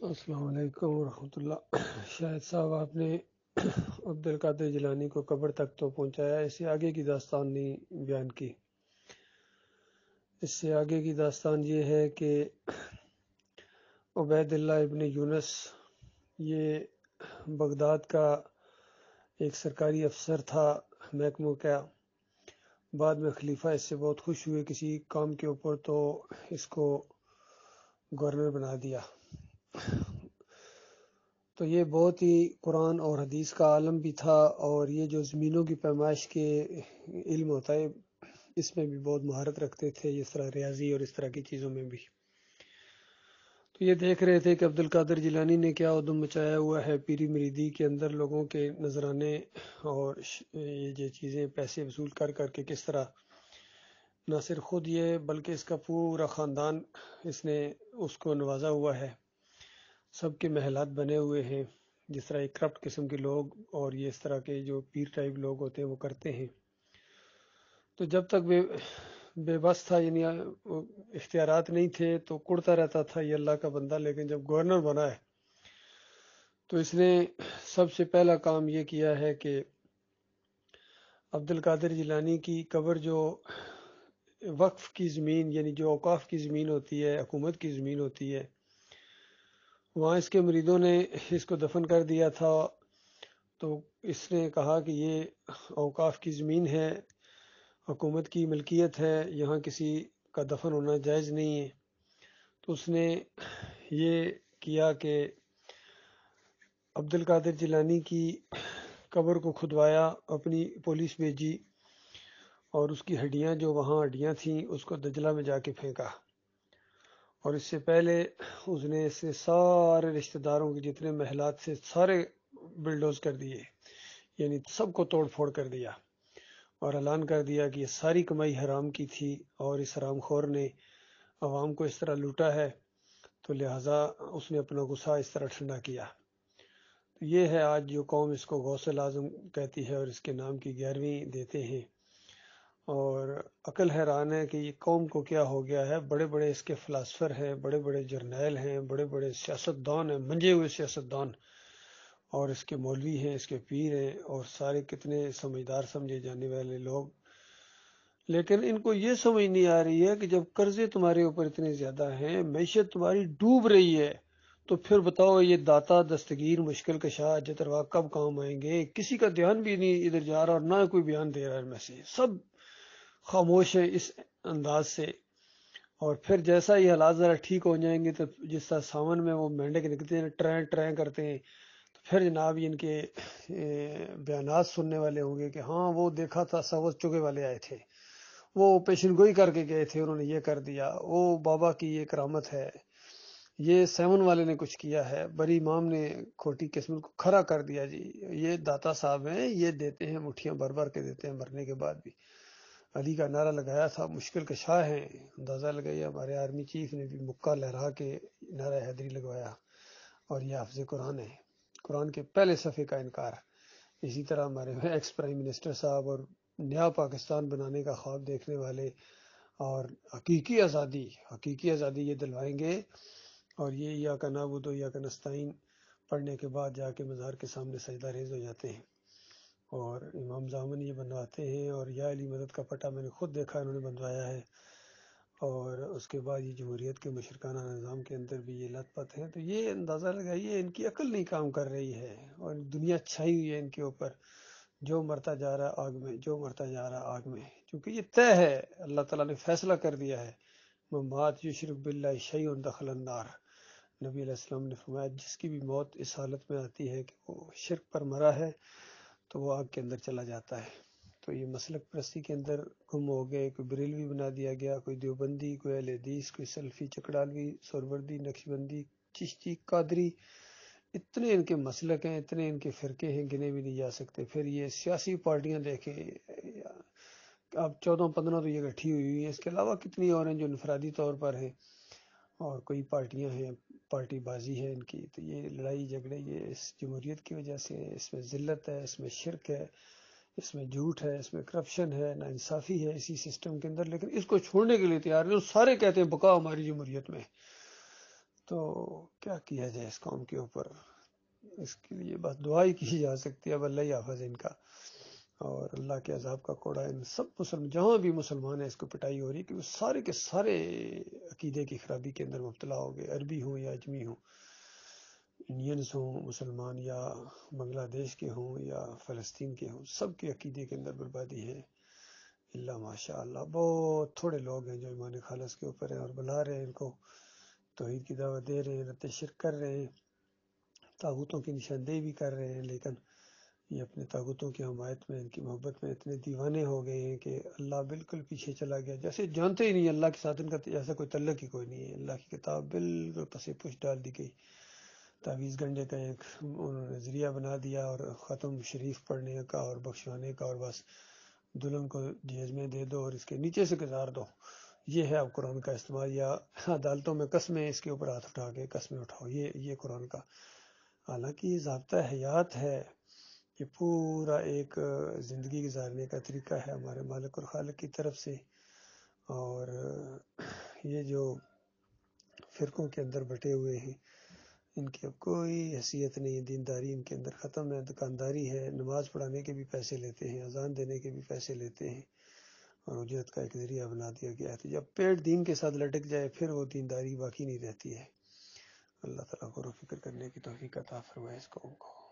السلام علیکم ورحمۃ اللہ۔ شاہد صاحب آپ نے عبد القادر جیلانی کو قبر تک تو پہنچایا، اس سے آگے کی داستان نہیں بیان کی۔ اس سے آگے کی داستان یہ ہے کہ عبید اللہ ابن یونس یہ بغداد کا ایک سرکاری افسر تھا محکموں کا۔ بعد میں خلیفہ اس سے بہت خوش ہوئے کسی کام کے اوپر، تو اس کو گورنر بنا دیا۔ تو یہ بہت ہی قرآن اور حدیث کا عالم بھی تھا، اور یہ جو زمینوں کی پیمائش کے علم ہوتا ہے اس میں بھی بہت مہارت رکھتے تھے، اس طرح ریاضی اور اس طرح کی چیزوں میں بھی۔ تو یہ دیکھ رہے تھے کہ عبد القادر جیلانی نے کیا ادھم مچایا ہوا ہے پیری مریدی کے اندر، لوگوں کے نذرانے اور یہ جو چیزیں پیسے وصول کر کر کے کس طرح نہ صرف خود یہ بلکہ اس کا پورا خاندان اس نے اس کو نوازا ہوا ہے۔ سب کے محلات بنے ہوئے ہیں، جس طرح ایک کرپٹ قسم کے لوگ اور یہ اس طرح کے جو پیر ٹائپ لوگ ہوتے ہیں وہ کرتے ہیں۔ تو جب تک بے بس تھا، یعنی اختیارات نہیں تھے، تو کڑتا رہتا تھا یہ اللہ کا بندہ، لیکن جب گورنر بنا ہے تو اس نے سب سے پہلا کام یہ کیا ہے کہ عبد القادر جیلانی کی قبر جو وقف کی زمین، یعنی جو اوقاف کی زمین ہوتی ہے، حکومت کی زمین ہوتی ہے، وہاں اس کے مریدوں نے اس کو دفن کر دیا تھا۔ تو اس نے کہا کہ یہ اوقاف کی زمین ہے، حکومت کی ملکیت ہے، یہاں کسی کا دفن ہونا جائز نہیں ہے۔ تو اس نے یہ کیا کہ عبد القادر جیلانی کی قبر کو کھدوایا، اپنی پولیس بھیجی، اور اس کی ہڈیاں جو وہاں ہڈیاں تھیں اس کو دجلہ میں جا کے پھینکا۔ اور اس سے پہلے اس نے اس سے سارے رشتہ داروں کے جتنے محلات سے سارے بلڈوز کر دیے، یعنی سب کو توڑ پھوڑ کر دیا، اور اعلان کر دیا کہ یہ ساری کمائی حرام کی تھی، اور اس حرام خور نے عوام کو اس طرح لوٹا ہے، تو لہٰذا اس نے اپنا غصہ اس طرح ٹھنڈا کیا۔ تو یہ ہے آج جو قوم اس کو غوث اعظم کہتی ہے اور اس کے نام کی 11ویں دیتے ہیں، اور عقل حیران ہے کہ یہ قوم کو کیا ہو گیا ہے۔ بڑے بڑے اس کے فلاسفر ہیں، بڑے بڑے جرنیل ہیں، بڑے بڑے سیاستدان ہیں، منجے ہوئے سیاستدان، اور اس کے مولوی ہیں، اس کے پیر ہیں، اور سارے کتنے سمجھدار سمجھے جانے والے لوگ، لیکن ان کو یہ سمجھ نہیں آ رہی ہے کہ جب قرضے تمہارے اوپر اتنے زیادہ ہیں، معیشت تمہاری ڈوب رہی ہے، تو پھر بتاؤ یہ داتا دستگیر مشکل کشا جتروا کب کام آئیں گے؟ کسی کا دھیان بھی نہیں ادھر جا رہا، اور نہ کوئی بیان دے رہا ہے، ان میں سے سب خاموش ہے اس انداز سے۔ اور پھر جیسا یہ حالات ذرا ٹھیک ہو جائیں گے، تو جس طرح ساون میں وہ مینڈک نکلتے ہیں ٹریں ٹریں کرتے ہیں، تو پھر جناب ان کے بیانات سننے والے ہوں گے کہ ہاں وہ دیکھا تھا، سوز چگے والے آئے تھے، وہ پیشن گوئی کر کے گئے تھے، انہوں نے یہ کر دیا، وہ بابا کی یہ کرامت ہے، یہ سیون والے نے کچھ کیا ہے، بری امام نے کھوٹی قسمت کو کھڑا کر دیا، جی یہ داتا صاحب ہیں، یہ دیتے ہیں، مٹھیاں بھر بھر کے دیتے ہیں مرنے کے بعد بھی۔ علی کا نعرہ لگایا تھا، مشکل کشا ہیں، اندازہ لگائیے، ہمارے آرمی چیف نے بھی مکہ لہرا کے نعرہ حیدری لگوایا، اور یہ حافظ قرآن ہے، قرآن کے پہلے صفحے کا انکار۔ اسی طرح ہمارے ایکس پرائم منسٹر صاحب اور نیا پاکستان بنانے کا خواب دیکھنے والے، اور حقیقی آزادی یہ دلوائیں گے، اور یہ یا کا نعبد و یا کا نستعین پڑھنے کے بعد جا کے مزار کے سامنے سجدہ ریز ہو جاتے ہیں، اور امام زامن یہ بنواتے ہیں، اور یا علی مدد کا پٹا میں نے خود دیکھا انہوں نے بنوایا ہے، اور اس کے بعد یہ جمہوریت کے مشرکانہ نظام کے اندر بھی یہ لت پت ہیں۔ تو یہ اندازہ لگائیے ان کی عقل نہیں کام کر رہی ہے، اور دنیا چھائی ہوئی ہے ان کے اوپر، جو مرتا جا رہا آگ میں، جو مرتا جا رہا آگ میں، کیونکہ یہ طے ہے، اللہ تعالیٰ نے فیصلہ کر دیا ہے، مات یشرک باللہ شیء دخل النار۔ نبی علیہ السلام نے فرمایا جس کی بھی موت اس حالت میں آتی ہے کہ وہ شرک پر مرا ہے، تو وہ آگ کے اندر چلا جاتا ہے۔ تو یہ مسلک پرستی کے اندر گم ہو گئے، کوئی بریلوی بنا دیا گیا، کوئی دیوبندی، کوئی اہل حدیث، کوئی سلفی، چکڑالوی، سہروردی، نقشبندی، چشتی، قادری، اتنے ان کے مسلک ہیں، اتنے ان کے فرقے ہیں، گنے بھی نہیں جا سکتے۔ پھر یہ سیاسی پارٹیاں دیکھیں، اب 14-15 تو یہ گٹھی ہوئی ہیں، اس کے علاوہ کتنی اور ہیں جو انفرادی طور پر ہیں، اور کوئی پارٹیاں ہیں، پارٹی بازی ہے ان کی۔ تو یہ لڑائی جھگڑے یہ اس جمہوریت کی وجہ سے، اس میں ذلت ہے، اس میں شرک ہے، اس میں جھوٹ ہے، اس میں کرپشن ہے، نا انصافی ہے اسی سسٹم کے اندر، لیکن اس کو چھوڑنے کے لیے تیار نہیں، سارے کہتے ہیں بقا ہماری جمہوریت میں۔ تو کیا کیا جائے اس قوم کے اوپر؟ اس کے لیے بس دعا ہی کی جا سکتی ہے، اب اللہ ہی حافظ ان کا، اور اللہ کے عذاب کا کوڑا ان سب مسلم جہاں بھی مسلمان ہیں اس کو پٹائی ہو رہی کہ وہ سارے کے سارے عقیدے کی خرابی کے اندر مبتلا ہو گئے، عربی ہوں یا اجمی ہوں، انڈینس ہوں مسلمان، یا بنگلہ دیش کے ہوں یا فلسطین کے ہوں، سب کے عقیدے کے اندر بربادی ہے۔ اللہ ماشاء اللہ بہت تھوڑے لوگ ہیں جو ایمان خالص کے اوپر ہیں اور بلا رہے ہیں ان کو، توحید کی دعوت دے رہے ہیں، رد شرک کر رہے ہیں، طاغوتوں کی نشاندہی بھی کر رہے ہیں، لیکن یہ اپنے طاغوتوں کی حمایت میں، ان کی محبت میں اتنے دیوانے ہو گئے ہیں کہ اللہ بالکل پیچھے چلا گیا، جیسے جانتے ہی نہیں اللہ کے ساتھ ان کا جیسا کوئی تعلق ہی کوئی نہیں ہے۔ اللہ کی کتاب بالکل پس پش ڈال دی گئی، تعویذ گنڈے کا ایک انہوں نے ذریعہ بنا دیا، اور ختم شریف پڑھنے کا اور بخشوانے کا، اور بس دلہن کو جہیز میں دے دو اور اس کے نیچے سے گزار دو، یہ ہے اب قرآن کا استعمال، یا عدالتوں میں قسمیں اس کے اوپر ہاتھ اٹھا کے قسمیں اٹھاؤ، یہ قرآن کا، حالانکہ یہ ضابطہ حیات ہے، یہ پورا ایک زندگی گزارنے کا طریقہ ہے ہمارے مالک اور خالق کی طرف سے۔ اور یہ جو فرقوں کے اندر بٹے ہوئے ہیں ان کی اب کوئی حیثیت نہیں، دینداری ان کے اندر ختم ہے، دکانداری ہے، نماز پڑھانے کے بھی پیسے لیتے ہیں، اذان دینے کے بھی پیسے لیتے ہیں، اور اجرت کا ایک ذریعہ بنا دیا گیا ہے۔ تو جب پیٹ دین کے ساتھ لٹک جائے پھر وہ دینداری باقی نہیں رہتی ہے۔ اللہ تعالیٰ غور و فکر کرنے کی توفیق عطا فرمائے اس قوم کو۔